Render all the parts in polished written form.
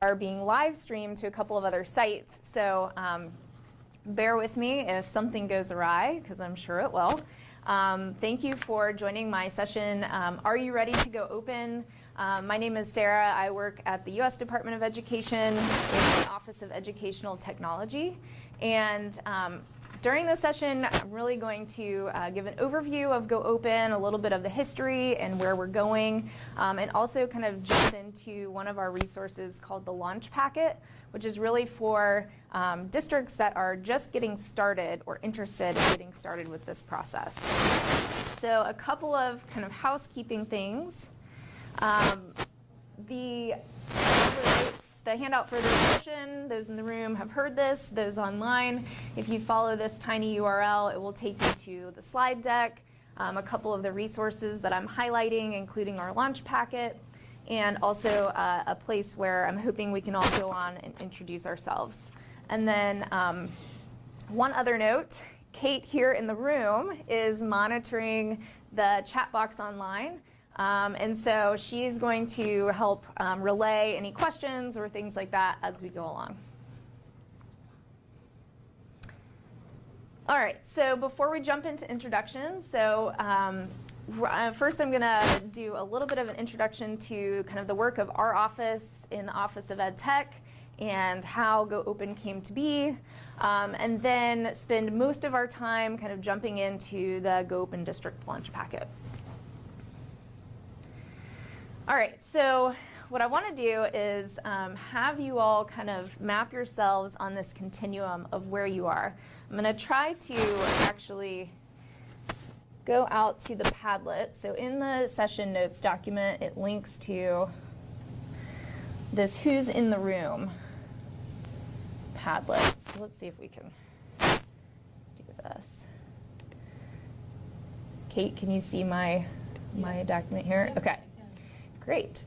are being live streamed to a couple of other sites. So bear with me if something goes awry, because I'm sure it will. Thank you for joining my session. Are you ready to go open? My name is Sarah. I work at the U.S. Department of Education in the Office of Educational Technology. And during this session, I'm really going to give an overview of Go Open, a little bit of the history and where we're going, and also kind of jump into one of our resources called the Launch Packet, which is really for districts that are just getting started or interested in getting started with this process. So a couple of kind of housekeeping things. The handout for this session, those in the room have heard this, those online, if you follow this tiny URL, it will take you to the slide deck, a couple of the resources that I'm highlighting, including our launch packet, and also a place where I'm hoping we can all go on and introduce ourselves. And then one other note, Kate here in the room is monitoring the chat box online. And so she's going to help relay any questions or things like that as we go along. All right, so before we jump into introductions, so first I'm going to do a little bit of an introduction to kind of the work of our office in the Office of Edtech and how Go Open came to be, and then spend most of our time kind of jumping into the Go Open District Launch Packet. All right, so what I want to do is have you all kind of map yourselves on this continuum of where you are. I'm going to try to actually go out to the Padlet. So in the session notes document, it links to this Who's in the Room Padlet. So let's see if we can do this. Kate, can you see my document here? Okay. Great.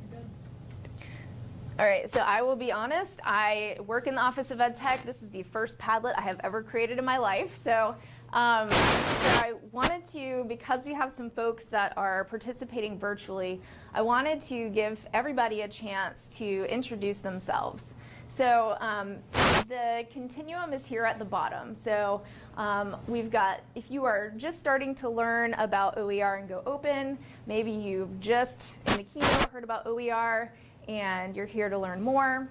All right, so I will be honest, I work in the Office of Edtech. This is the first Padlet I have ever created in my life. So I wanted to, because we have some folks that are participating virtually, I wanted to give everybody a chance to introduce themselves. So the continuum is here at the bottom. So we've got, if you are just starting to learn about OER and Go Open, maybe you've just in the keynote heard about OER and you're here to learn more.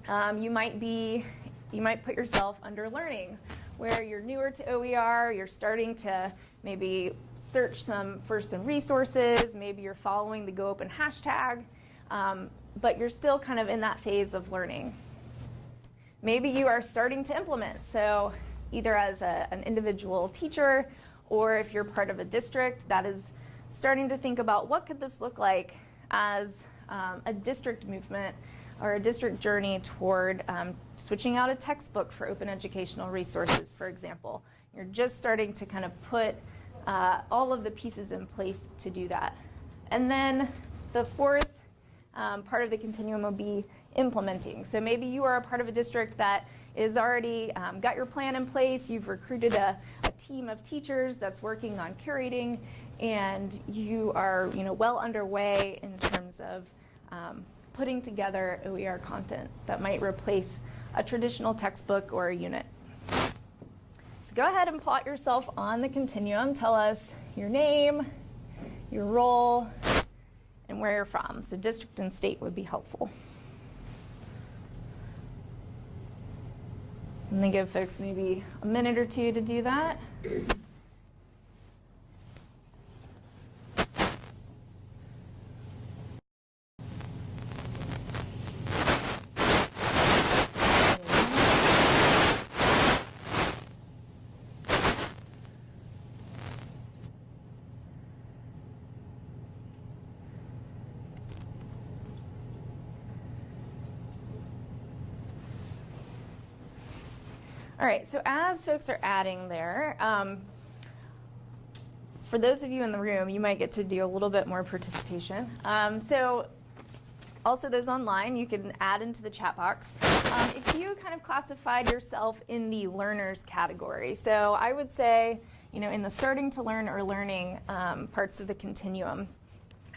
You might put yourself under learning, where you're newer to OER, you're starting to maybe search for some resources, maybe you're following the Go Open hashtag, but you're still kind of in that phase of learning. Maybe you are starting to implement, so either as an individual teacher or if you're part of a district that is starting to think about what could this look like as a district movement or a district journey toward switching out a textbook for open educational resources, for example. You're just starting to kind of put all of the pieces in place to do that. And then the fourth part of the continuum will be implementing. So maybe you are a part of a district that is already got your plan in place, you've recruited a team of teachers that's working on curating, and you are well underway in terms of putting together OER content that might replace a traditional textbook or a unit. So go ahead and plot yourself on the continuum. Tell us your name, your role, and where you're from. So district and state would be helpful. I'm going to give folks maybe a minute or two to do that. All right, so as folks are adding there, for those of you in the room, you might get to do a little bit more participation. So also those online, you can add into the chat box. If you kind of classified yourself in the learners category, so I would say, in the starting to learn or learning parts of the continuum,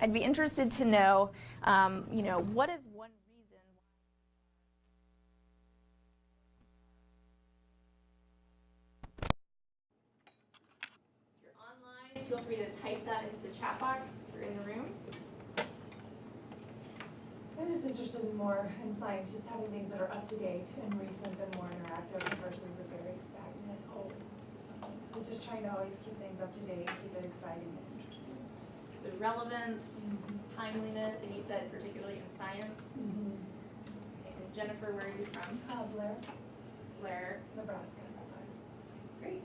I'd be interested to know, what is one reason feel free to type that into the chat box if you're in the room. I'm just interested in more in science, just having things that are up to date and recent and more interactive versus a very stagnant old something. So just trying to always keep things up to date, keep it exciting and interesting. So relevance, timeliness, and you said particularly in science. Okay, and Jennifer, where are you from? Blair. Blair. Nebraska. Great.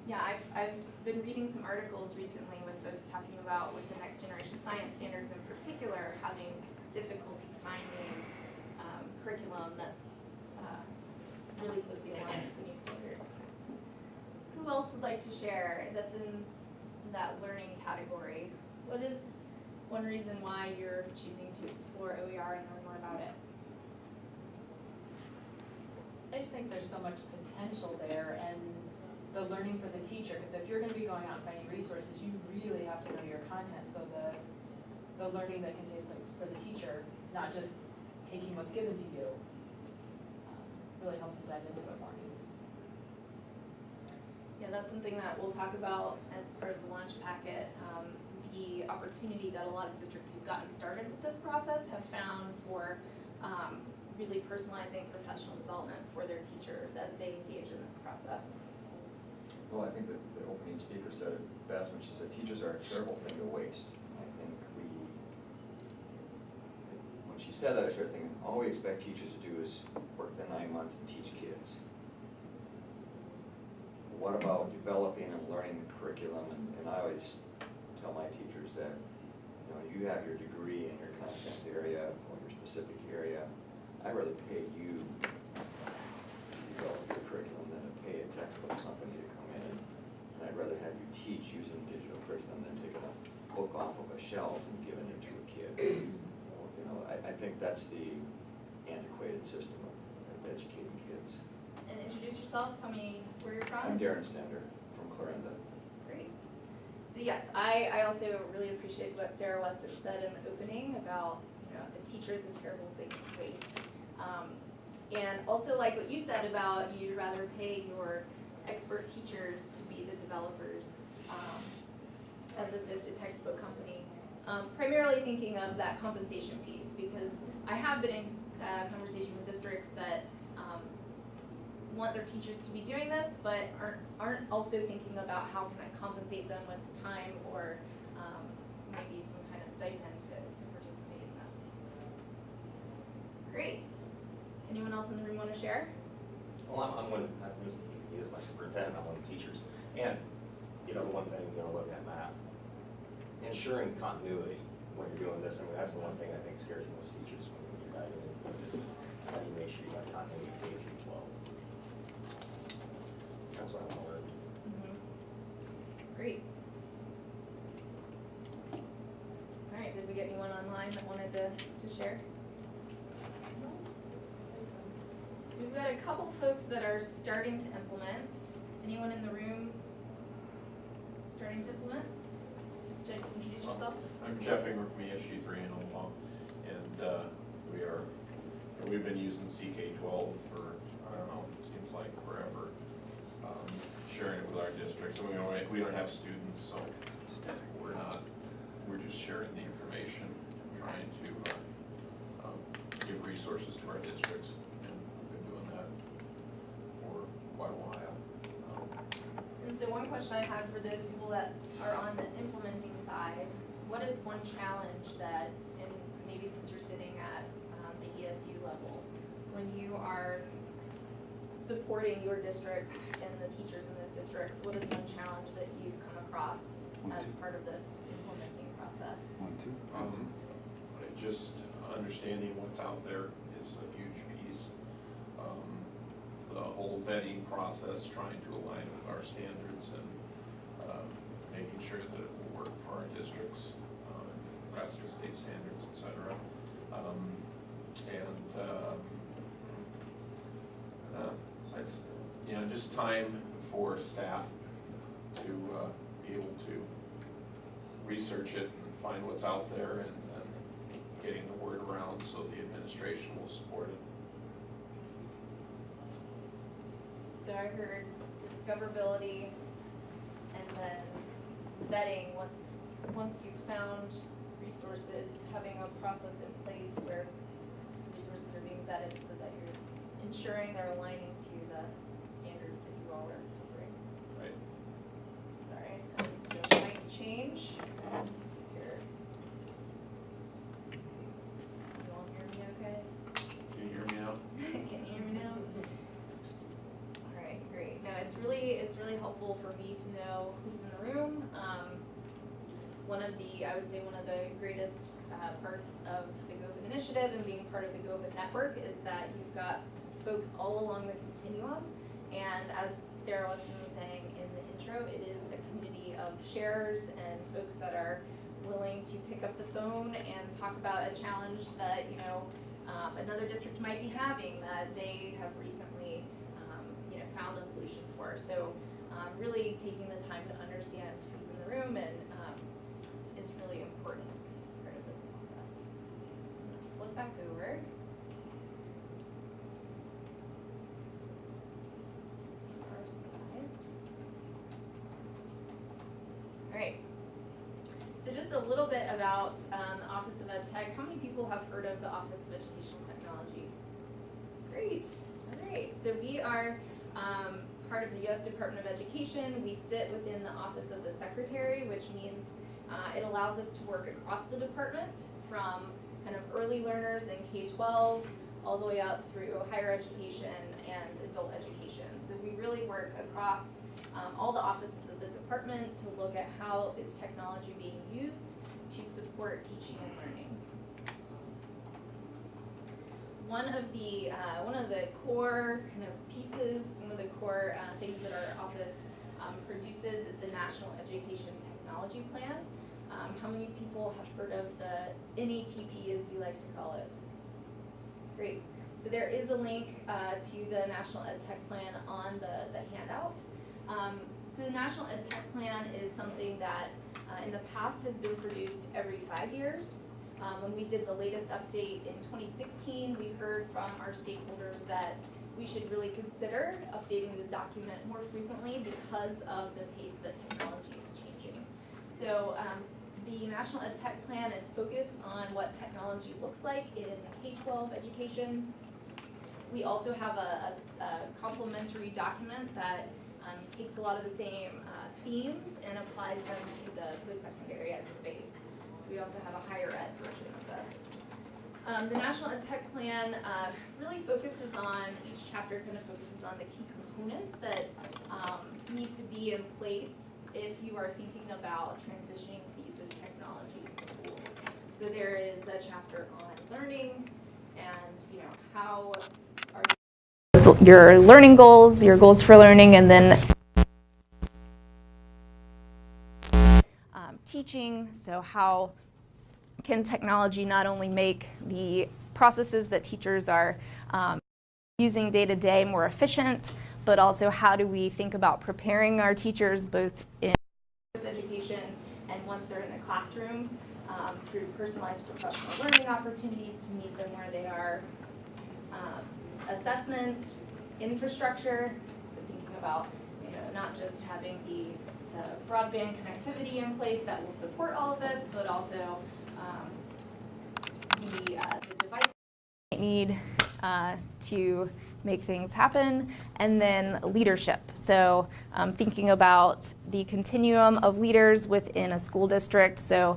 Yeah, I've been reading some articles recently with folks talking about with the next generation science standards in particular having difficulty finding curriculum that's really closely aligned with the new standards. Who else would like to share that's in that learning category? What is one reason why you're choosing to explore OER and learn more about it? I just think there's so much potential there, and the learning for the teacher, because if you're going to be going out and finding resources, you really have to know your content, so the learning that can take place for the teacher, not just taking what's given to you, really helps them dive into it more. Yeah, that's something that we'll talk about as part of the lunch packet. The opportunity that a lot of districts who've gotten started with this process have found for really personalizing professional development for their teachers as they engage in this process. Well, I think that the opening speaker said it best when she said teachers are a terrible thing to waste. I think when she said that, I started thinking, all we expect teachers to do is work the 9 months and teach kids. What about developing and learning the curriculum? And I always tell my teachers that, you have your degree in your content area or your specific area. I'd rather pay you to develop your curriculum than to pay a textbook company to come in. And I'd rather have you teach using digital curriculum than taking a book off of a shelf and giving it to a kid. I think that's the antiquated system of educating kids. And introduce yourself, tell me where you're from. I'm Darren Stender from Clarinda. Great. So yes, I also really appreciate what Sarah Weston said in the opening about the teacher is a terrible thing to waste. And also like what you said about you'd rather pay your expert teachers to be the developers as opposed to textbook company. Primarily thinking of that compensation piece because I have been in conversation with districts that want their teachers to be doing this but aren't also thinking about how can I compensate them with time or maybe some kind of stipend to participate in this. Great. Anyone else in the room want to share? Well, I'm he is my superintendent, I'm one of the teachers. And, the one thing we're going to look at, Matt, ensuring continuity when you're doing this, that's the one thing I think scares most teachers when you're diving into it, is how do you make sure you got continuity K through 12? That's what I want to learn. Great. All right, did we get anyone online that wanted to share? So we've got a couple folks that are starting to implement. Anyone in the room starting to implement? Jeff, introduce yourself. I'm Jeff Ingram from ESG 3 in Omaha, and we've been using CK12 for, I don't know, seems like forever, sharing it with our districts. And we don't have students, so we're just sharing the information, trying to give resources to our districts, and we've been doing that for quite a while. And so one question I have for those people that are on the implementing side, what is one challenge that, and maybe since you're sitting at the ESU level, when you are supporting your districts and the teachers in those districts, what is one challenge that you've come across as part of this implementing process? Just understanding what's out there is a huge piece. The whole vetting process, trying to align with our standards and making sure that it will work for our districts, Nebraska state standards, et cetera. Just time for staff to be able to research it and find what's out there and getting the word around so the administration will support it. So I heard discoverability and then vetting, once you've found resources, having a process in place where resources are being vetted so that you're ensuring they're aligning to the standards that you all are covering. Right. Sorry, I'm doing a slight change. Here. You all hear me okay? Can you hear me now? Can you hear me now? All right, great. No, it's really helpful for me to know who's in the room. I would say one of the greatest parts of the Govind initiative and being part of the Govind network is that you've got folks all along the continuum. And as Sarah Weston was saying in the intro, it is a community of sharers and folks that are willing to pick up the phone and talk about a challenge that another district might be having that they have recently found a solution for. So really taking the time to understand who's in the room and is really important part of this process. I'm going to flip back over to our slides. All right. So just a little bit about the Office of Edtech. How many people have heard of the Office of Educational Technology? Great. All right. So we are part of the U.S. Department of Education. We sit within the Office of the Secretary, which means it allows us to work across the department from kind of early learners in K-12 all the way up through higher education and adult education. So we really work across all the offices of the department to look at how is technology being used to support teaching and learning. One of the core kind of pieces, one of the core things that our office produces is the National Education Technology Plan. How many people have heard of the NETP, as we like to call it? Great. So there is a link to the National EdTech Plan on the handout. So the National EdTech Plan is something that in the past has been produced every 5 years. When we did the latest update in 2016, we heard from our stakeholders that we should really consider updating the document more frequently because of the pace that technology is changing. So the National EdTech Plan is focused on what technology looks like in K-12 education. We also have a complementary document that takes a lot of the same themes and applies them to the post-secondary ed space. So we also have a higher ed version of this. The National EdTech Plan really focuses on, each chapter kind of focuses on the key components that need to be in place if you are thinking about transitioning to the use of technology in schools. So there is a chapter on learning and how are your learning goals, your goals for learning, and then teaching. So how can technology not only make the processes that teachers are using day to day more efficient, but also how do we think about preparing our teachers both in education and once they're in the classroom through personalized professional learning opportunities to meet them where they are. Assessment, infrastructure, so thinking about not just having the broadband connectivity in place that will support all of this, but also the devices we need to make things happen, and then leadership. So thinking about the continuum of leaders within a school district, so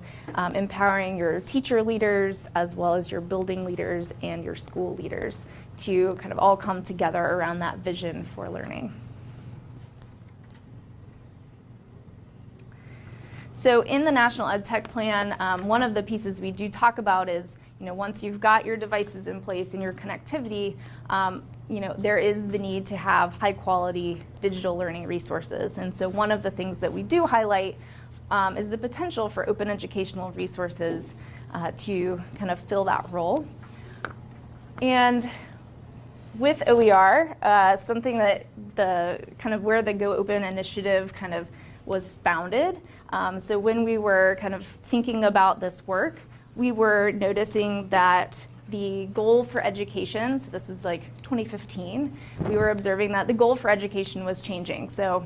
empowering your teacher leaders as well as your building leaders and your school leaders to kind of all come together around that vision for learning. So in the National EdTech Plan, one of the pieces we do talk about is, once you've got your devices in place and your connectivity, there is the need to have high quality digital learning resources. And so one of the things that we do highlight is the potential for open educational resources to kind of fill that role. And with OER, something that where the Go Open initiative kind of was founded. So when we were kind of thinking about this work, we were noticing that the goal for education, so this was like 2015, we were observing that the goal for education was changing. So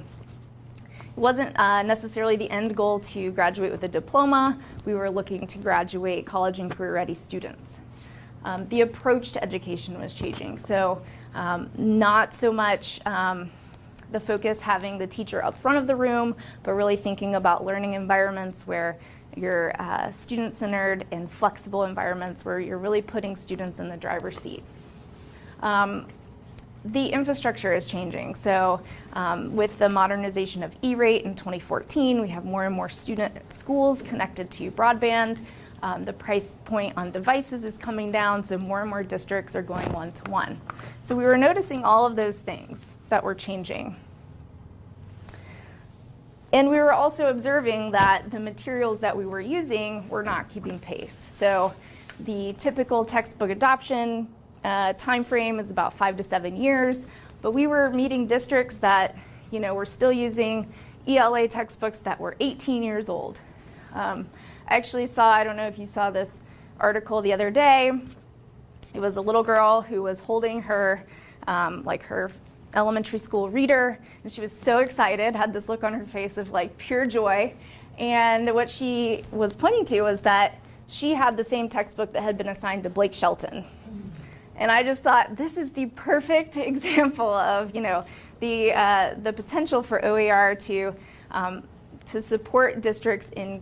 wasn't necessarily the end goal to graduate with a diploma. We were looking to graduate college and career-ready students. The approach to education was changing. So not so much the focus having the teacher up front of the room, but really thinking about learning environments where you're student-centered and flexible environments where you're really putting students in the driver's seat. The infrastructure is changing. So with the modernization of E-rate in 2014, we have more and more student schools connected to broadband. The price point on devices is coming down, so more and more districts are going one-to-one. So we were noticing all of those things that were changing. And we were also observing that the materials that we were using were not keeping pace. So the typical textbook adoption time frame is about 5 to 7 years, but we were meeting districts that, were still using ELA textbooks that were 18 years old. I actually saw, I don't know if you saw this article the other day. It was a little girl who was holding her, her elementary school reader, and she was so excited, had this look on her face of pure joy. And what she was pointing to was that she had the same textbook that had been assigned to Blake Shelton. And I just thought, this is the perfect example of, the potential for OER to support districts in,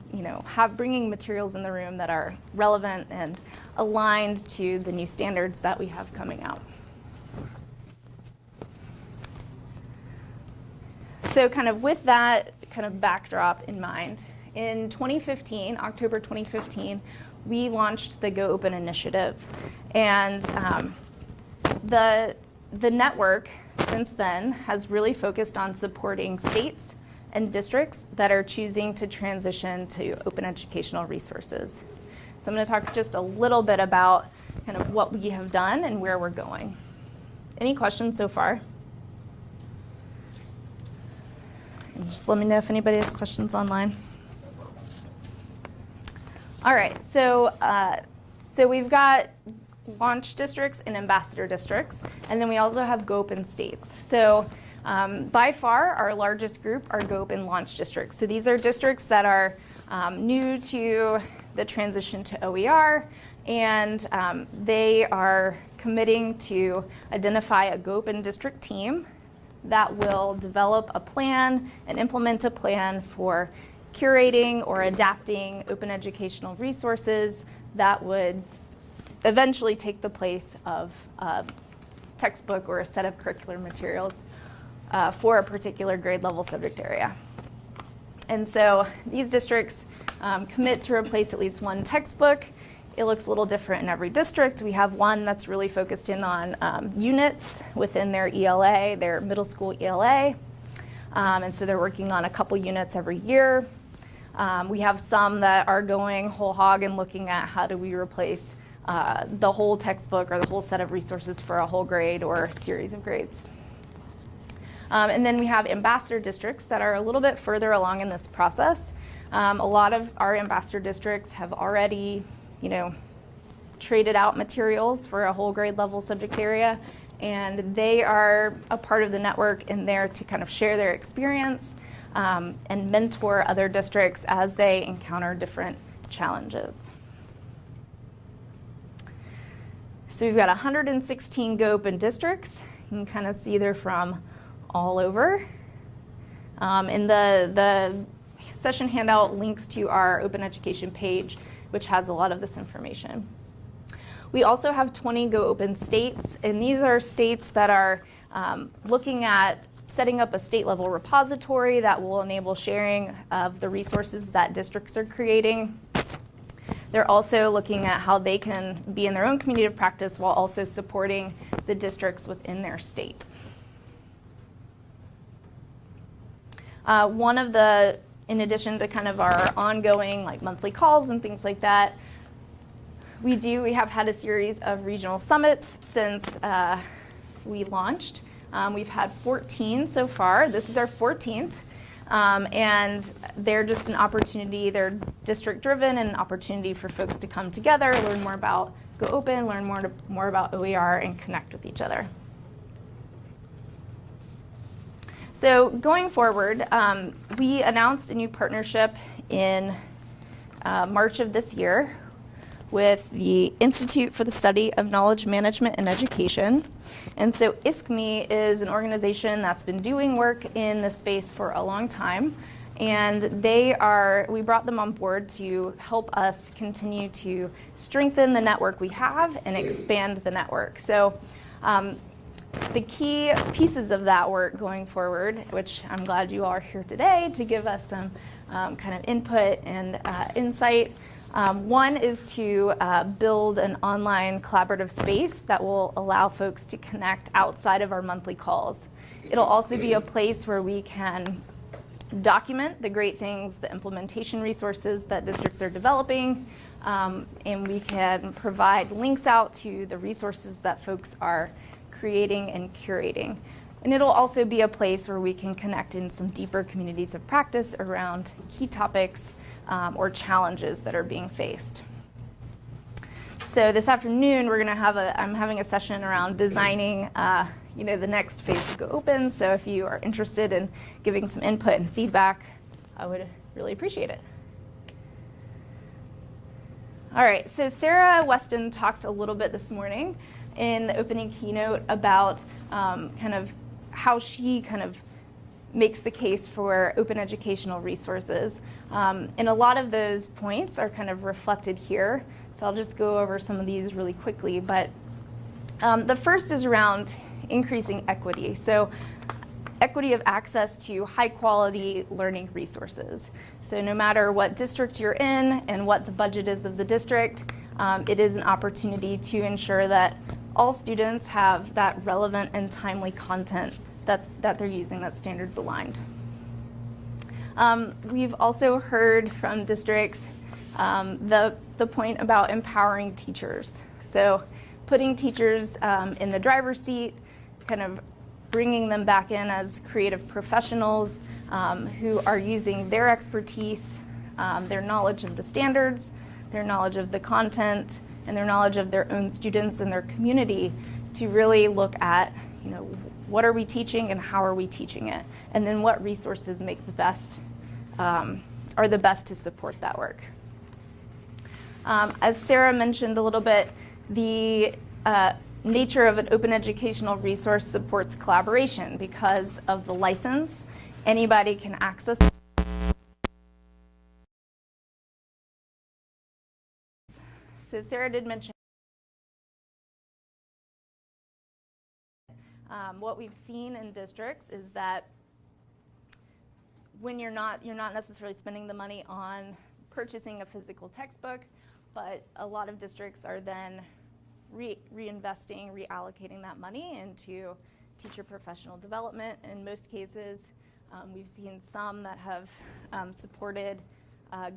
bringing materials in the room that are relevant and aligned to the new standards that we have coming out. So kind of with that kind of backdrop in mind, in 2015, October 2015, we launched the Go Open initiative. And the network since then has really focused on supporting states and districts that are choosing to transition to open educational resources. So I'm going to talk just a little bit about kind of what we have done and where we're going. Any questions so far? And just let me know if anybody has questions online. All right, so we've got launch districts and ambassador districts, and then we also have Go Open states. So by far, our largest group are Go Open launch districts. So these are districts that are new to the transition to OER, and they are committing to identify a Go Open district team that will develop a plan and implement a plan for curating or adapting open educational resources that would eventually take the place of a textbook or a set of curricular materials for a particular grade level subject area. And so these districts commit to replace at least one textbook. It looks a little different in every district. We have one that's really focused in on units within their ELA, their middle school ELA. And so they're working on a couple units every year. We have some that are going whole hog and looking at how do we replace the whole textbook or the whole set of resources for a whole grade or a series of grades. And then we have ambassador districts that are a little bit further along in this process. A lot of our ambassador districts have already, traded out materials for a whole grade level subject area, and they are a part of the network in there to kind of share their experience and mentor other districts as they encounter different challenges. So we've got 116 Go Open districts. You can kind of see they're from all over. And the session handout links to our open education page, which has a lot of this information. We also have 20 Go Open states, and these are states that are looking at setting up a state level repository that will enable sharing of the resources that districts are creating. They're also looking at how they can be in their own community of practice while also supporting the districts within their state. One of the, in addition to kind of our ongoing monthly calls and things like that, we have had a series of regional summits since we launched. We've had 14 so far. This is our 14th. And they're just an opportunity, they're district driven, and an opportunity for folks to come together, learn more about Go Open, learn more about OER, and connect with each other. So going forward, we announced a new partnership in March of this year with the Institute for the Study of Knowledge Management and Education. And so ISKME is an organization that's been doing work in this space for a long time. And we brought them on board to help us continue to strengthen the network we have and expand the network. So the key pieces of that work going forward, which I'm glad you all are here today to give us some kind of input and insight. One is to build an online collaborative space that will allow folks to connect outside of our monthly calls. It'll also be a place where we can document the great things, the implementation resources that districts are developing, and we can provide links out to the resources that folks are creating and curating. And it'll also be a place where we can connect in some deeper communities of practice around key topics or challenges that are being faced. So this afternoon, I'm having a session around designing the next phase to go open. So if you are interested in giving some input and feedback, I would really appreciate it. All right, so Sarah Weston talked a little bit this morning in the opening keynote about kind of how she kind of makes the case for open educational resources. And a lot of those points are kind of reflected here. So I'll just go over some of these really quickly. But the first is around increasing equity. So equity of access to high quality learning resources. So no matter what district you're in and what the budget is of the district, it is an opportunity to ensure that all students have that relevant and timely content that they're using that's standards aligned. We've also heard from districts the point about empowering teachers. So putting teachers in the driver's seat, kind of bringing them back in as creative professionals who are using their expertise, their knowledge of the standards, their knowledge of the content, and their knowledge of their own students and their community to really look at, what are we teaching and how are we teaching it? And then what resources make the best, are the best to support that work. As Sarah mentioned a little bit, the nature of an open educational resource supports collaboration because of the license. Anybody can access it. So Sarah did mention what we've seen in districts is that when you're not necessarily spending the money on purchasing a physical textbook, but a lot of districts are then reinvesting, reallocating that money into teacher professional development. In most cases, we've seen some that have supported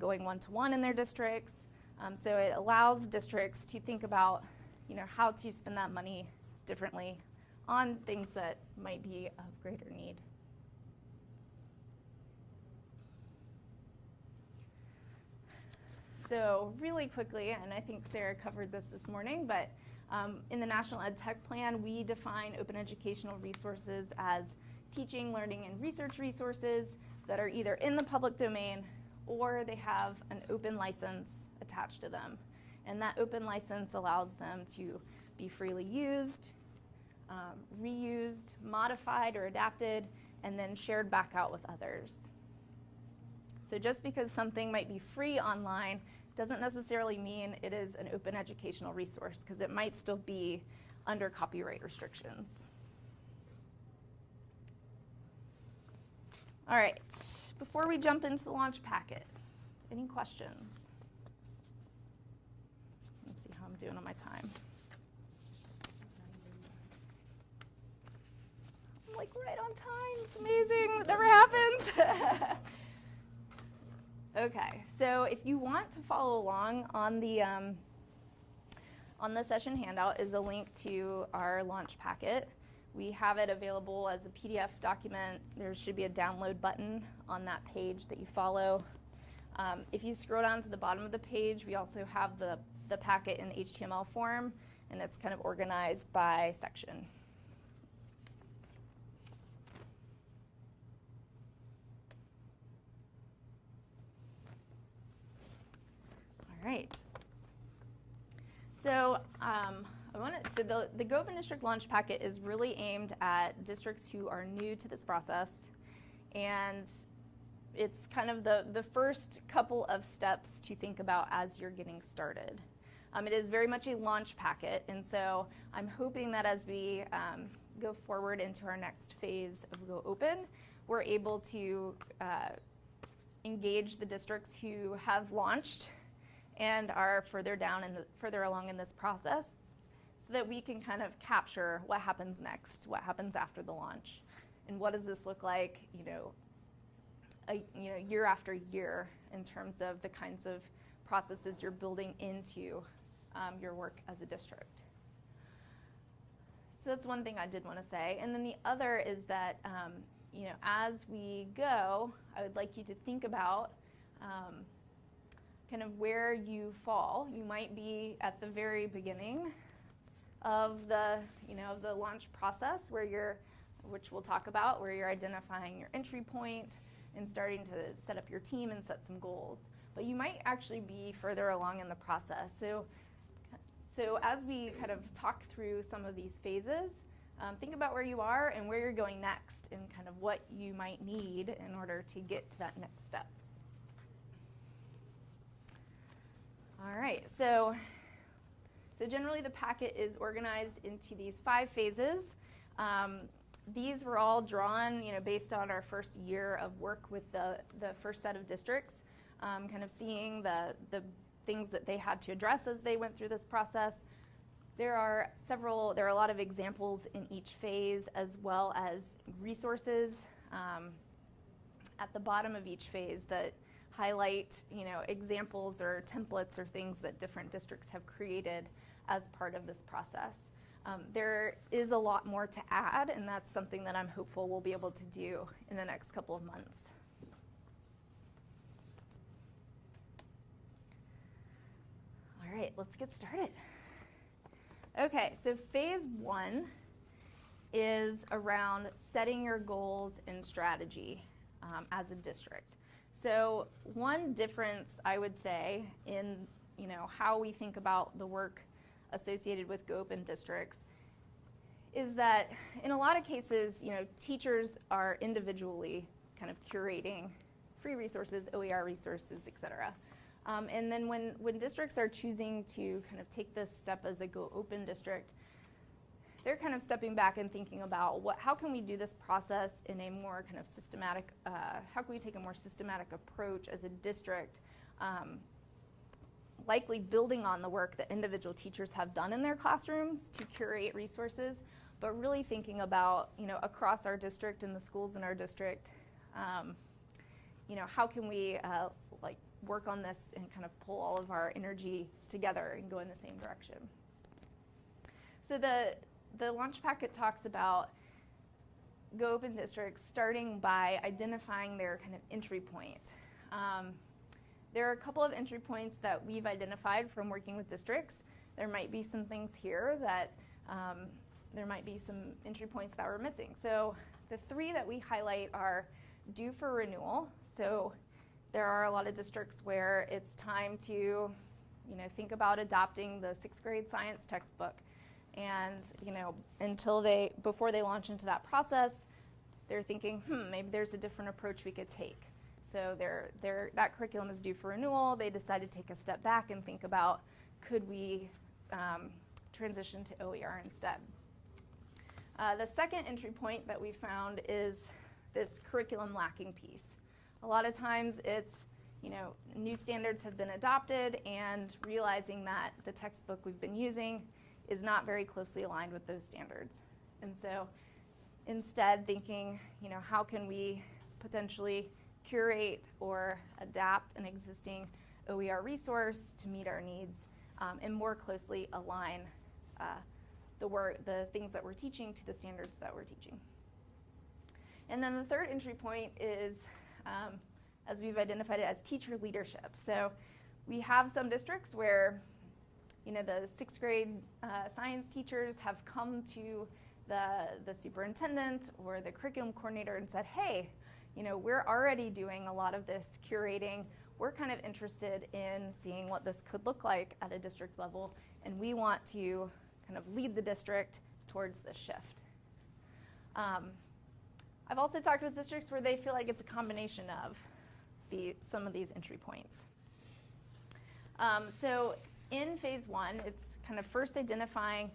going one-to-one in their districts. So it allows districts to think about, how to spend that money differently on things that might be of greater need. So really quickly, and I think Sarah covered this morning, but in the National Edtech Plan, we define open educational resources as teaching, learning, and research resources that are either in the public domain or they have an open license attached to them. And that open license allows them to be freely used, reused, modified or adapted, and then shared back out with others. So just because something might be free online doesn't necessarily mean it is an open educational resource, because it might still be under copyright restrictions. All right, before we jump into the launch packet, any questions? Let's see how I'm doing on my time. I'm like right on time, it's amazing, it never happens. Okay, so if you want to follow along on the session handout is a link to our launch packet. We have it available as a PDF document. There should be a download button on that page that you follow. If you scroll down to the bottom of the page, we also have the packet in HTML form, and it's kind of organized by section. All right. So the Govind District Launch Packet is really aimed at districts who are new to this process, and it's kind of the first couple of steps to think about as you're getting started. It is very much a launch packet, and so I'm hoping that as we go forward into our next phase of Go Open, we're able to engage the districts who have launched and are further along in this process, so that we can kind of capture what happens next, what happens after the launch, and what does this look like, year after year in terms of the kinds of processes you're building into your work as a district. So that's one thing I did want to say. And then the other is that, as we go, I would like you to think about kind of where you fall. You might be at the very beginning of the launch process which we'll talk about, where you're identifying your entry point and starting to set up your team and set some goals. But you might actually be further along in the process. So as we kind of talk through some of these phases, think about where you are and where you're going next, and kind of what you might need in order to get to that next step. All right, so generally the packet is organized into these 5 phases. These were all drawn, based on our first year of work with the first set of districts, kind of seeing the things that they had to address as they went through this process. There are a lot of examples in each phase, as well as resources at the bottom of each phase that highlight, examples or templates or things that different districts have created as part of this process. There is a lot more to add, and that's something that I'm hopeful we'll be able to do in the next couple of months. All right, let's get started. Okay, so phase 1 is around setting your goals and strategy as a district. So one difference, I would say, in how we think about the work associated with Go Open districts is that in a lot of cases, teachers are individually kind of curating free resources, OER resources, et cetera. And then when districts are choosing to kind of take this step as a Go Open district, they're kind of stepping back and thinking about how can we do this process in a more kind of systematic, how can we take a more systematic approach as a district, likely building on the work that individual teachers have done in their classrooms to curate resources, but really thinking about, across our district and the schools in our district, how can we work on this and kind of pull all of our energy together and go in the same direction. So the launch packet talks about Go Open districts starting by identifying their kind of entry point. There are a couple of entry points that we've identified from working with districts. There might be some things here that there might be some entry points that we're missing. So the 3 that we highlight are due for renewal. So there are a lot of districts where it's time to, think about adopting the 6th grade science textbook. And, before they launch into that process, they're thinking, maybe there's a different approach we could take. So that curriculum is due for renewal. They decide to take a step back and think about, could we transition to OER instead? The second entry point that we found is this curriculum lacking piece. A lot of times it's, new standards have been adopted, and realizing that the textbook we've been using is not very closely aligned with those standards. And so instead thinking, how can we potentially curate or adapt an existing OER resource to meet our needs and more closely align the things that we're teaching to the standards that we're teaching. And then the third entry point is, as we've identified it, as teacher leadership. So we have some districts where the 6th grade science teachers have come to the superintendent or the curriculum coordinator and said, hey, we're already doing a lot of this curating. we're kind of interested in seeing what this could look like at a district level, and we want to kind of lead the district towards this shift. I've also talked with districts where they feel like it's a combination of some of these entry points. So in phase one, it's kind of first identifying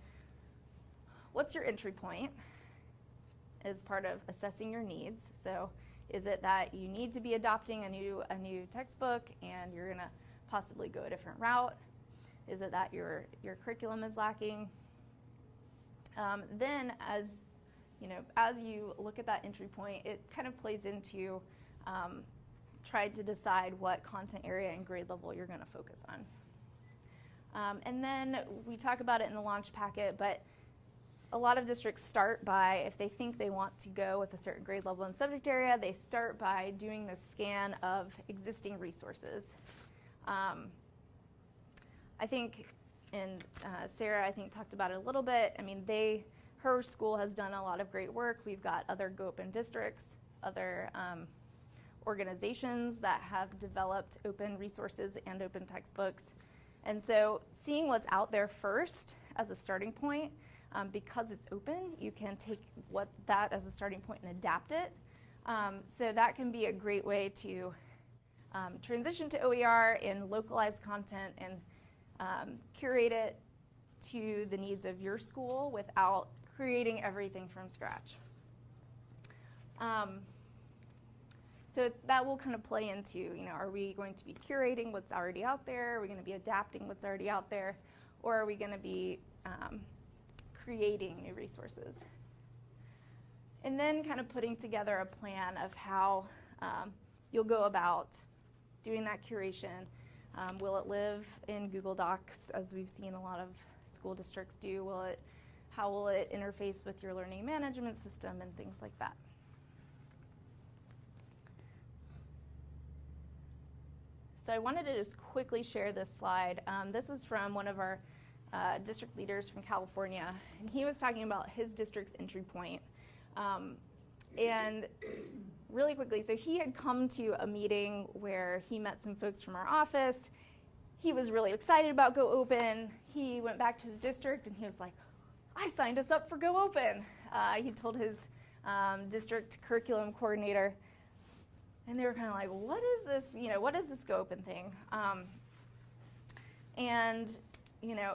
what's your entry point as part of assessing your needs. So is it that you need to be adopting a new textbook and you're going to possibly go a different route? Is it that your curriculum is lacking? Then as you look at that entry point, it kind of plays into try to decide what content area and grade level you're going to focus on. And then we talk about it in the launch packet, but a lot of districts start by, if they think they want to go with a certain grade level and subject area, they start by doing this scan of existing resources. I think, and Sarah, I think, talked about it a little bit. I mean, her school has done a lot of great work. We've got other GoOpen districts, other organizations that have developed open resources and open textbooks. And so seeing what's out there first as a starting point, because it's open, you can take that as a starting point and adapt it. So that can be a great way to transition to OER and localize content and curate it to the needs of your school without creating everything from scratch. So that will kind of play into, are we going to be curating what's already out there? Are we going to be adapting what's already out there? Or are we going to be creating new resources? And then kind of putting together a plan of how you'll go about doing that curation. Will it live in Google Docs, as we've seen a lot of school districts do? How will it interface with your learning management system and things like that? So I wanted to just quickly share this slide. This was from one of our district leaders from California, and he was talking about his district's entry point. And really quickly, so he had come to a meeting where he met some folks from our office. He was really excited about Go Open. He went back to his district and he was like, I signed us up for Go Open. He told his district curriculum coordinator, and they were kind of like, what is this, what is this Go Open thing? And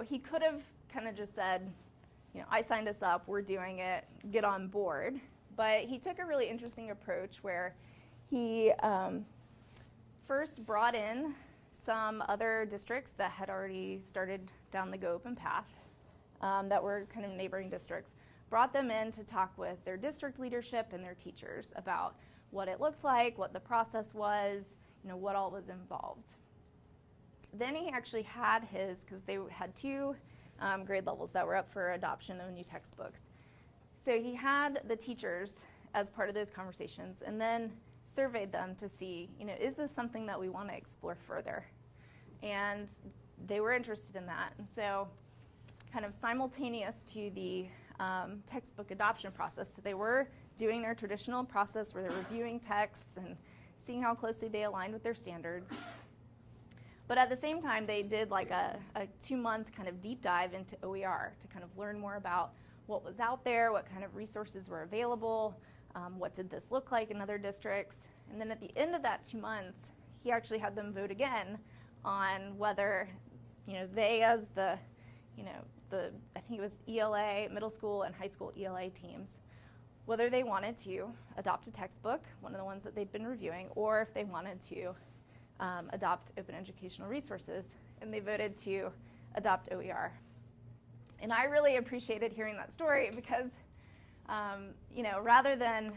he could have kind of just said, I signed us up, we're doing it, get on board. But he took a really interesting approach where he first brought in some other districts that had already started down the Go Open path, that were kind of neighboring districts, brought them in to talk with their district leadership and their teachers about what it looked like, what the process was, what all was involved. Then he actually had because they had two grade levels that were up for adoption of new textbooks. So he had the teachers as part of those conversations and then surveyed them to see, is this something that we want to explore further? And they were interested in that. And so kind of simultaneous to the textbook adoption process, so they were doing their traditional process where they're reviewing texts and seeing how closely they aligned with their standards. But at the same time, they did like a 2-month kind of deep dive into OER to kind of learn more about what was out there, what kind of resources were available, what did this look like in other districts. And then at the end of that 2 months, he actually had them vote again on whether, they as the I think it was ELA, middle school and high school ELA teams, whether they wanted to adopt a textbook, one of the ones that they'd been reviewing, or if they wanted to adopt open educational resources, and they voted to adopt OER. And I really appreciated hearing that story because, rather than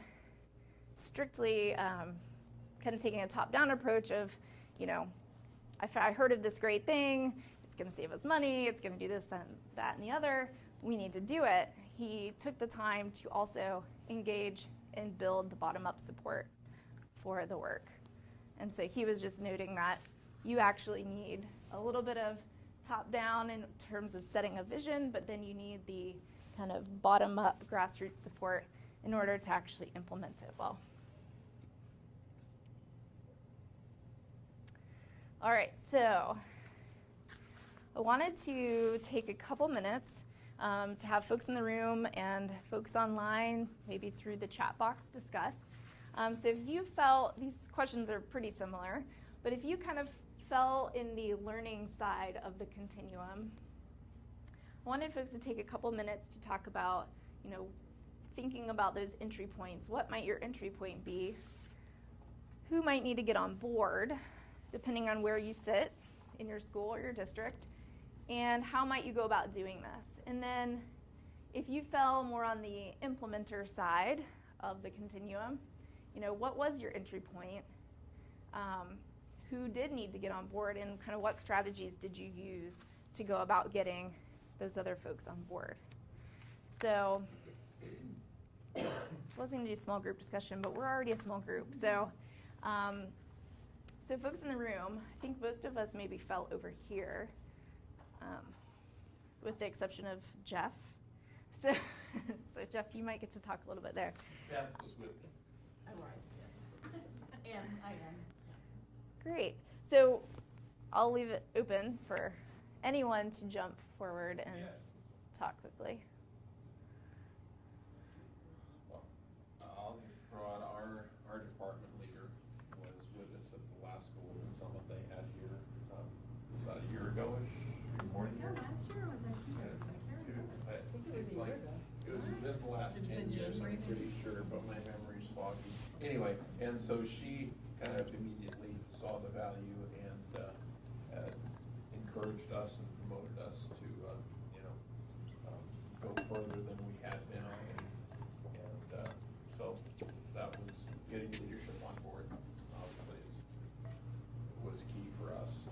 strictly kind of taking a top-down approach of, I heard of this great thing, it's going to save us money, it's going to do this, that, and the other, we need to do it. He took the time to also engage and build the bottom-up support for the work. And so he was just noting that you actually need a little bit of top-down in terms of setting a vision, but then you need the kind of bottom-up grassroots support in order to actually implement it well. All right, so I wanted to take a couple minutes to have folks in the room and folks online, maybe through the chat box, discuss. So if you felt, these questions are pretty similar, but if you kind of fell in the learning side of the continuum, I wanted folks to take a couple minutes to talk about, thinking about those entry points. What might your entry point be? Who might need to get on board, depending on where you sit in your school or your district, and how might you go about doing this? And then if you fell more on the implementer side of the continuum, what was your entry point? Who did need to get on board, and kind of what strategies did you use to go about getting those other folks on board? So I wasn't going to do small group discussion, but we're already a small group. So folks in the room, I think most of us maybe fell over here, with the exception of Jeff. So Jeff, you might get to talk a little bit there. Beth was with me. I was, yes. I am. Great. So I'll leave it open for anyone to jump forward and talk quickly. Well, I'll just throw out our department leader was with us at the last Govind summit they had here about a year ago-ish. Was that last year or was that 2 years ago? I can't remember. I think it was a year ago. It was within the last It was 10 in years, I'm January, pretty maybe? sure, but my memory's foggy. Anyway, and so she kind of immediately saw the value and encouraged us and promoted us to, go further than we had been. And so that was getting leadership on board, obviously, was key for us to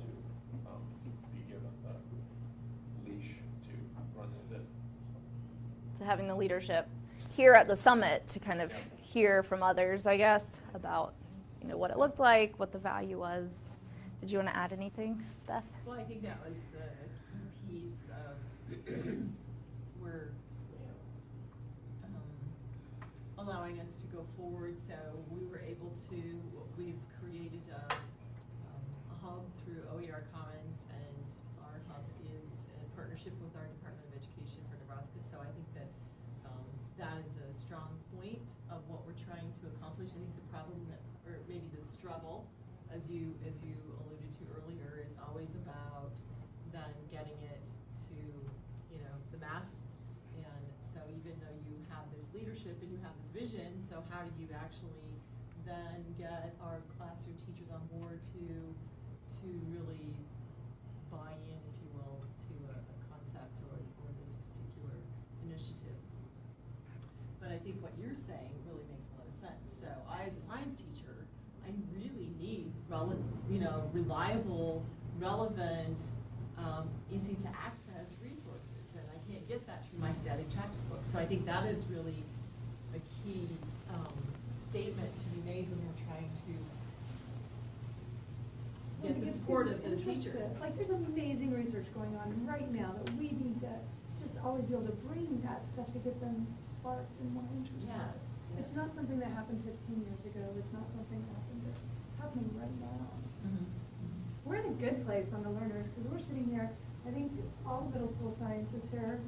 be given the leash to run with it. To having the leadership here at the summit to kind of hear from others, I guess, about what it looked like, what the value was. Did you want to add anything, Beth? Well, I think that was a key piece of where allowing us to go forward. So we were able to, we've created a hub through OER Commons, and our hub is in partnership with our Department of Education for Nebraska. So I think that that is a strong point of what we're trying to accomplish. I think the problem or maybe the struggle, as you alluded to earlier, is always about then getting it to the masses. And so even though you have this leadership and you have this vision, so how do you actually then get our classroom teachers on board to really buy in, if you will, to a concept or this particular initiative? But I think what you're saying really makes a lot of sense. So I, as a science teacher, I really need reliable, relevant, easy to access resources, and I can't get that through my static textbook. So I think that is really a key statement to be made when we're trying to get the support of the teachers. Like, there's amazing research going on right now that we need to just always be able to bring that stuff to get them sparked and more interested. Yes. It's not something that happened 15 years ago. It's not something that happened. It's happening right now. Mm-hmm. We're in a good place on the learners, because we're sitting here, I think all the middle school science is here,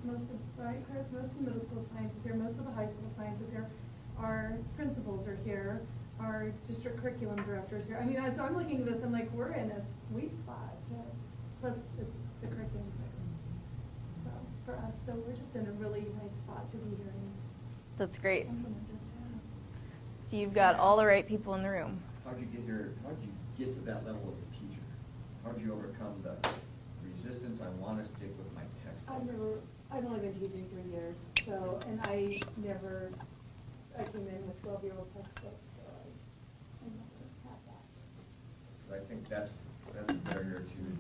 right, Chris? Most of the middle school science is here, most of the high school science is here. Our principals are here, our district curriculum directors here. I mean, so I'm looking at this, I'm like, we're in a sweet spot. Plus, it's the curriculum's there. So, for us, so we're just in a really nice spot to be here and That's great. implement this. So you've got all the right people in the room. How'd you get here, how'd you get to that level as a teacher? How'd you overcome the resistance, I want to stick with my textbook? I've only been teaching 3 years, so, and I came in with 12-year-old textbooks, so I never had that. I think that's a barrier to the.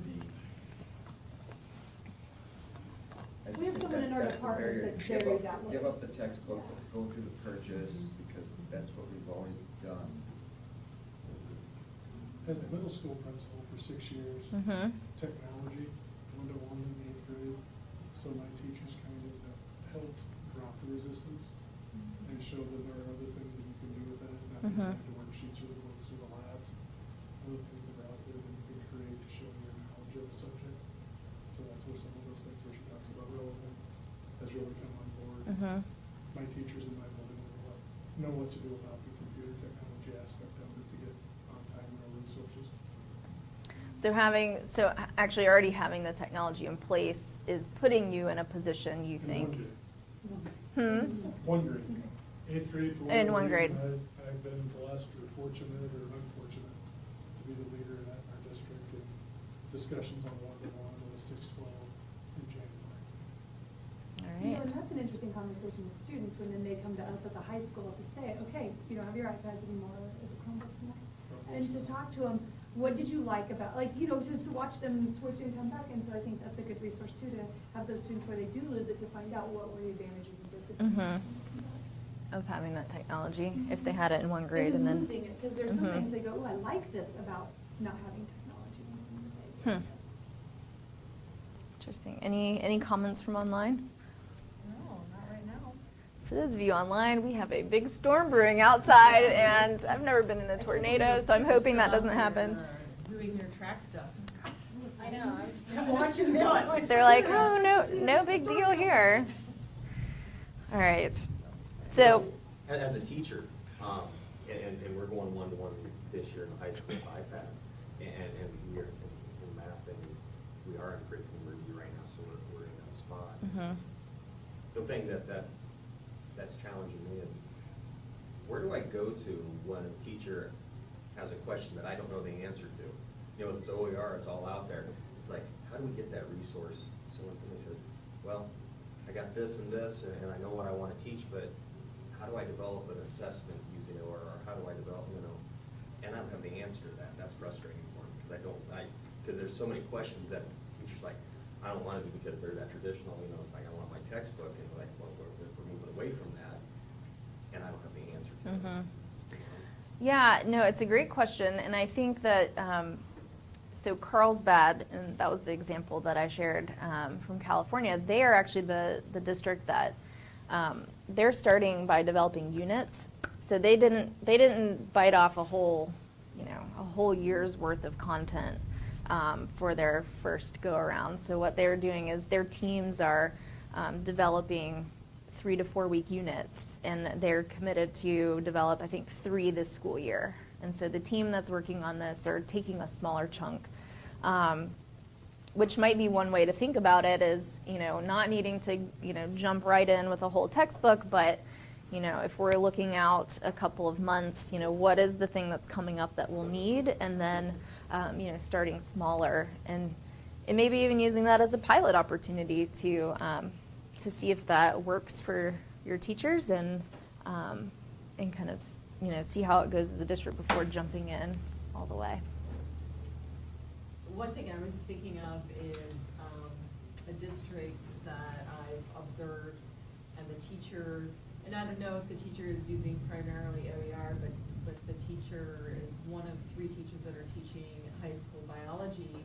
I We have think someone in our that's the department barrier. that's Give very up- that way. Give up the textbook, let's go through the purchase, because that's what we've always done. As the middle school principal for 6 years, Mm-hmm. technology, one-to-one in the 8th grade, so my teachers kind of helped drop the resistance and show that there are other things that you can do with it, not Mhm. like the worksheets or the books or the labs, other things that are out there that you can create to show Mhm. my teachers in my building know what to do about the computer technology aspect of it to get on-time resources. So actually already having the technology in place is putting you in a position, you think? One grade. 8th grade for In one whatever grade. reason, I've been blessed or fortunate or unfortunate to be the leader in our district in discussions on one-to-one with 612 in January. All You know, right. and that's an interesting conversation with students when then they come to us at the high school to say, okay, you don't have your iPads anymore, is it Chromebooks now? And to talk to them, what did you like about, like, you know, just to watch them switch and come back, and so I think that's a good resource too, to have those students where they do lose it, to find out what were the advantages and disadvantages. Of having that technology, if they had it in one grade and then. losing it, because there's some Mhm. things they go, oh, I like this about not having technology, and some that they. Hmm. Interesting. Any comments from online? No, not right now. For those of you online, we have a big storm brewing outside, and I've never been in a tornado, so I'm hoping that doesn't happen. Doing their track stuff. I know, I'm watching them. They're like, oh, no big deal here. All right. So, As a teacher, and we're going one-to-one this year in the high school with iPad, and we're in math, and we are in curriculum review right now, so we're in that spot. mhm. The thing that's challenging me is, where do I go to when a teacher has a question that I don't know the answer to? You know, it's OER, it's all out there. It's like, how do we get that resource? So when somebody says, well, I got this and this, and I know what I want to teach, but how do I develop an assessment using OER, or how do I develop, you know? And I don't have the answer to that. That's frustrating for me, because because there's so many questions that teachers like, I don't want to do because they're that traditional, you know, it's like, I want my textbook, and like, well, we're moving away from that, and I don't have the answer to it. Mhm. Yeah, no, it's a great question, and I think that, so Carlsbad, and that was the example that I shared from California, they are actually the district that they're starting by developing units. So they didn't bite off a whole year's worth of content for their first go around. So what they're doing is their teams are developing 3 to 4 week units, and they're committed to develop, I think, 3 this school year. And so the team that's working on this are taking a smaller chunk, which might be one way to think about it, is, not needing to, jump right in with a whole textbook, but, if we're looking out a couple of months, what is the thing that's coming up that we'll need, and then, starting smaller, and maybe even using that as a pilot opportunity to see if that works for your teachers, and kind of, see how it goes as a district before jumping in all the way. One thing I was thinking of is a district that I've observed, and the teacher, and I don't know if the teacher is using primarily OER, but the teacher is one of 3 teachers that are teaching high school biology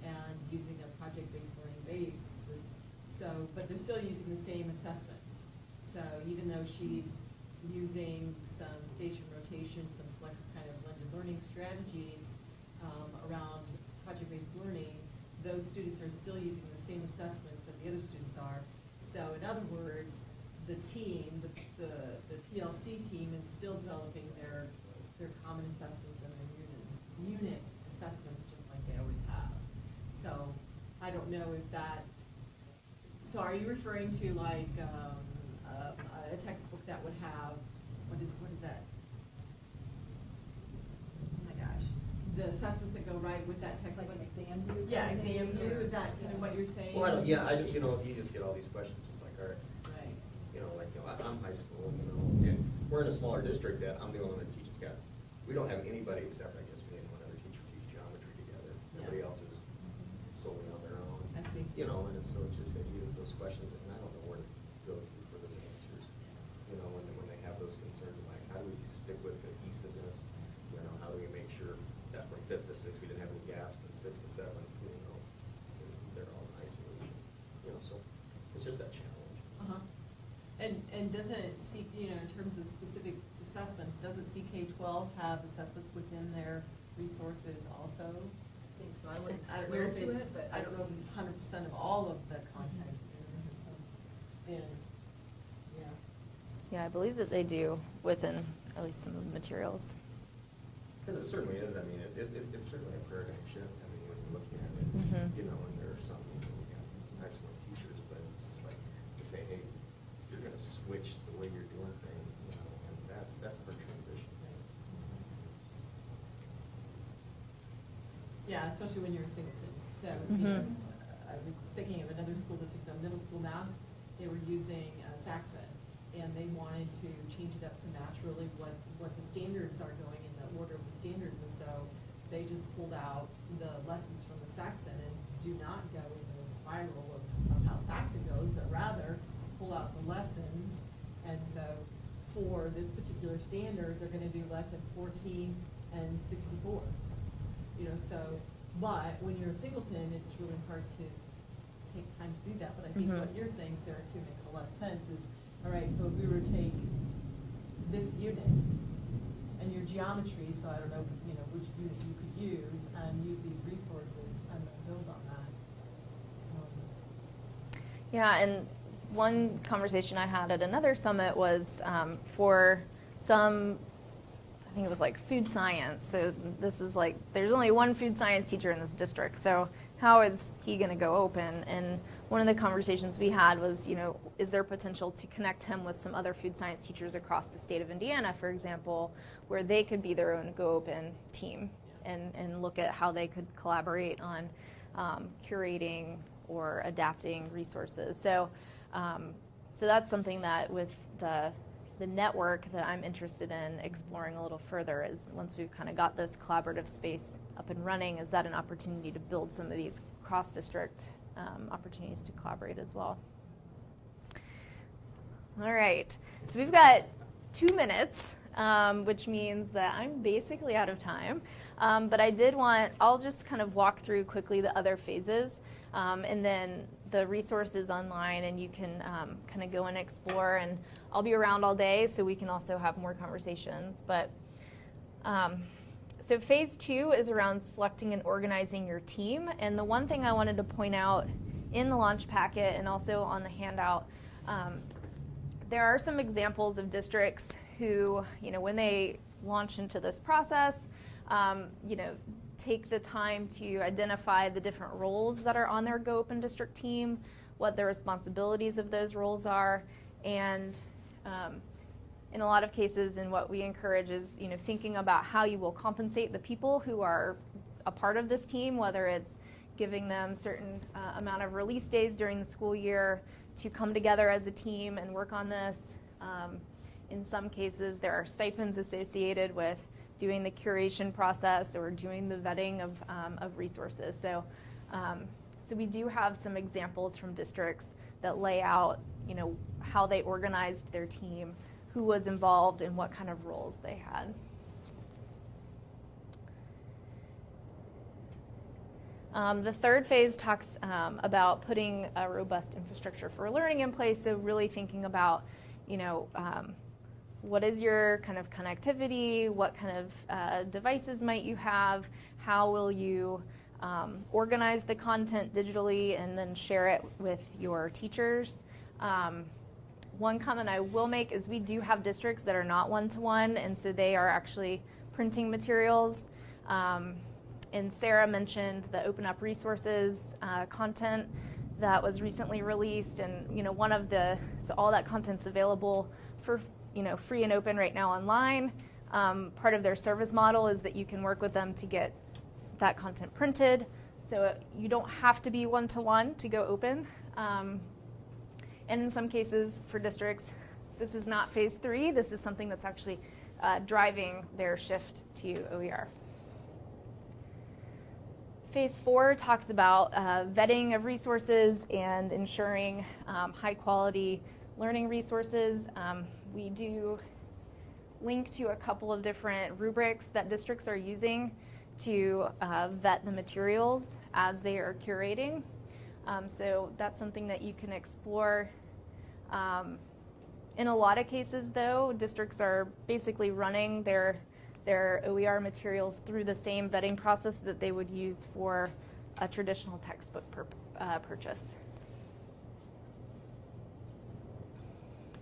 and using a project-based learning basis. So, but they're still using the same assessments. So even though she's using some station rotation, some flex kind of blended learning strategies around project-based learning, those students are still using the same assessments that the other students are. So in other words, the team, the PLC team is still developing their common assessments and their unit assessments just like they always have. So I don't know if that, so are you referring to like a textbook that would have, what is that? Oh my gosh, the assessments that go right with that textbook? Like an exam view? Yeah, exam view, is that kind of what you're saying? Well, you just get all these questions, just like, all right, Right. I'm high school, and we're in a smaller district that I'm the only one that teaches we don't have anybody except, I guess, me and one other teacher teach geometry together. Everybody else is solely on their own. I see. And it's just that those questions, and I don't know where to go to for those answers. When they have those concerns, like, how do we stick with cohesiveness? How do we make sure that from 5th to 6th, we didn't have any gaps, then 6th to 7th, they're all in isolation. So it's just that challenge. Uh-huh. And doesn't it in terms of specific assessments, doesn't CK-12 have assessments within their resources also? I think so, I wouldn't I don't know swear if to it, it's, but I don't know if it's 100% of all of the content. And, Yeah, I believe that they do within at least some of the materials. Because it certainly is, I mean, it's certainly a paradigm shift, I mean, when you're looking at it, Mhm. you know, and there are some, you know, we got some excellent teachers, but it's just like, to say, hey, you're gonna switch the way you're doing things, you know, and that's a hard transition. Yeah, especially when you're a singleton. So, Mhm. I was thinking of another school district, the middle school math, they were using Saxon, and they wanted to change it up to match really what the standards are going in the order of the standards, and so they just pulled out the lessons from the Saxon and do not go in the spiral of how Saxon goes, but rather pull out the lessons, and so for this particular standard, they're gonna do lesson 14 and 64. You know, so, but when you're a singleton, it's really hard to take time to do that, but I think Mhm. what you're saying, Sarah, too, makes a lot of sense, is, all right, so if we were to take this unit and your geometry, so I don't know, you know, which unit you could use, and use these resources and then build on that. Yeah, and one conversation I had at another summit was for some, I think it was like food science. So this is like, there's only one food science teacher in this district. So how is he going to go open? And one of the conversations we had was, you know, is there potential to connect him with some other food science teachers across the state of Indiana, for example, where they could be their own Go Open team and look at how they could collaborate on curating or adapting resources. So, so that's something that with the network that I'm interested in exploring a little further is once we've kind of got this collaborative space up and running, is that an opportunity to build some of these cross-district opportunities to collaborate as well. All right, so we've got 2 minutes, which means that I'm basically out of time. But I'll just kind of walk through quickly the other phases, and then the resources online, and you can kind of go and explore, and I'll be around all day so we can also have more conversations. But so phase 2 is around selecting and organizing your team, and the one thing I wanted to point out in the launch packet and also on the handout, there are some examples of districts who, you know, when they launch into this process, you know, take the time to identify the different roles that are on their Go Open District team, what the responsibilities of those roles are, and in a lot of cases, and what we encourage is, you know, thinking about how you will compensate the people who are a part of this team, whether it's giving them certain amount of release days during the school year to come together as a team and work on this. In some cases, there are stipends associated with doing the curation process or doing the vetting of resources. So, so we do have some examples from districts that lay out, you know, how they organized their team, who was involved, and what kind of roles they had. The third phase talks about putting a robust infrastructure for learning in place. So really thinking about, you know, what is your kind of connectivity? What kind of devices might you have? How will you organize the content digitally and then share it with your teachers? One comment I will make is we do have districts that are not one-to-one, and so they are actually printing materials. And Sarah mentioned the Open Up Resources content that was recently released, and you know, so all that content's available for, you know, free and open right now online. Part of their service model is that you can work with them to get that content printed, so you don't have to be one-to-one to go open. And in some cases for districts, this is not phase 3. This is something that's actually driving their shift to OER. Phase 4 talks about vetting of resources and ensuring high quality learning resources. We do link to a couple of different rubrics that districts are using to vet the materials as they are curating. So that's something that you can explore. In a lot of cases, though, districts are basically running their OER materials through the same vetting process that they would use for a traditional textbook purchase.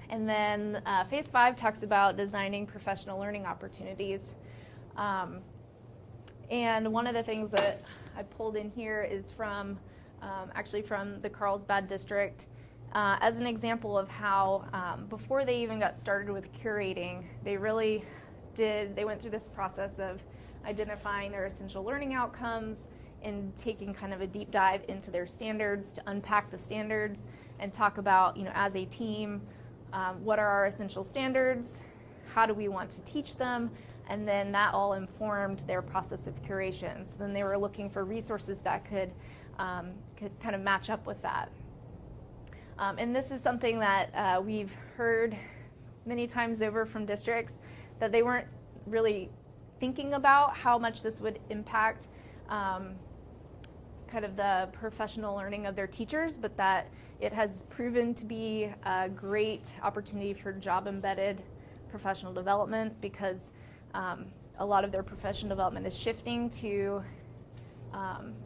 And then phase 5 talks about designing professional learning opportunities. And one of the things that I pulled in here is from, actually from the Carlsbad district, as an example of how before they even got started with curating, they went through this process of identifying their essential learning outcomes and taking kind of a deep dive into their standards to unpack the standards and talk about, as a team, what are our essential standards, how do we want to teach them, and then that all informed their process of curation. So then they were looking for resources that could kind of match up with that. And this is something that we've heard many times over from districts, that they weren't really thinking about how much this would impact kind of the professional learning of their teachers, but that it has proven to be a great opportunity for job-embedded professional development, because a lot of their professional development is shifting to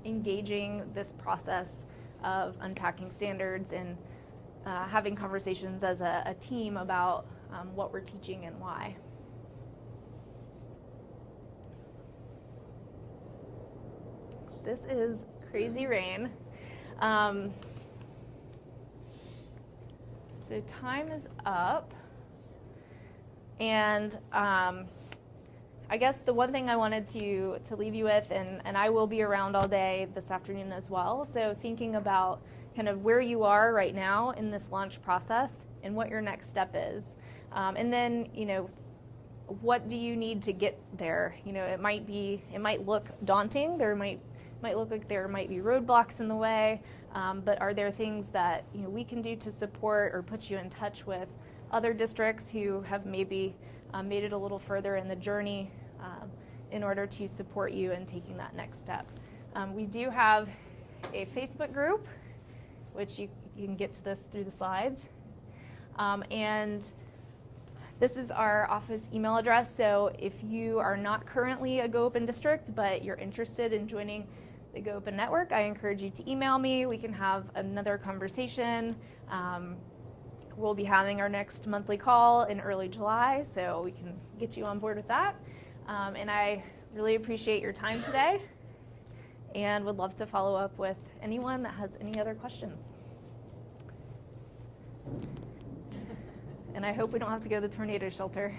engaging this process of unpacking standards and having conversations as a team about what we're teaching and why. This is crazy rain. So time is up. And I guess the one thing I wanted to leave you with, and I will be around all day this afternoon as well, so thinking about kind of where you are right now in this launch process and what your next step is. And then, what do you need to get there? It might look daunting. There might look like there might be roadblocks in the way, but are there things that we can do to support or put you in touch with other districts who have maybe made it a little further in the journey in order to support you in taking that next step? We do have a Facebook group, which you can get to this through the slides. And this is our office email address, so if you are not currently a Go Open district, but you're interested in joining the Go Open network, I encourage you to email me. We can have another conversation. We'll be having our next monthly call in early July, so we can get you on board with that. And I really appreciate your time today and would love to follow up with anyone that has any other questions. And I hope we don't have to go to the tornado shelter.